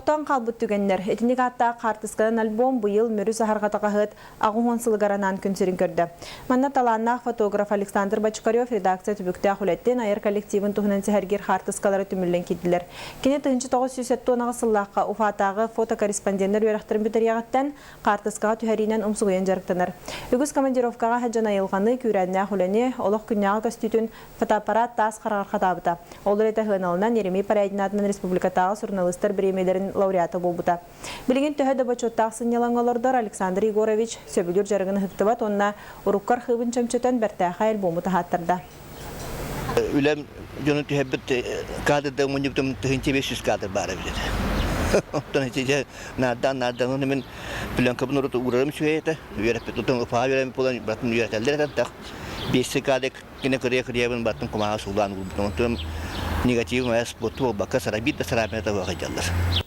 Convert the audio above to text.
Олохтан қалбыт түгеннер. Этинник атта қартысқадан альбом бұйыл мөрі сахарға тақағыт ағуын сылғаранан күнсерін көрді. Манна таланнақ фотограф Александр Бачкарев редакция түбікті ақулеттен айыр коллективін тұғынан сәхәргер қартысқалары түмілін кетілер. Кене 1970 тонағы сыллаққа уфатағы фотокорреспонденттер өріқтірін бүтірияғыттан қартысқаға түхәрінен ұмсығыен жарықтанар. Үгіз командировкаға хаджан айылғаны күрәдіне ақуләне олық күнняға көстүтін фотоаппарат тас қарағар қатабыта. Олар еті ғыналынан Еремей Парайдинатының республикатағы журналистер премияларын лауреаты болбыта. Білген төхеді бачоттақсын елаңалардар Александр Егорович сөбілер жарығыны хықтыбат, онына ұрыққар қыбын чөмчөтен бәртәқі альбомы тахаттырда. Үлем жоны түйәбіт кадрда мұнюктым түхінче 500 кадр бары біледі. Оттан хечеже нардан мен пленкабын ұрыты ұрарым сөйеті. Үйеріппет ұтын ұпаға үйерім болан батын үйертәлдер әдәттақ. 5 кадр кене кірия-кірия батын құмаға сұлан ұлбытын. Негативім әс бұты ол баққа сарабит да сарабинета бағай жалдар.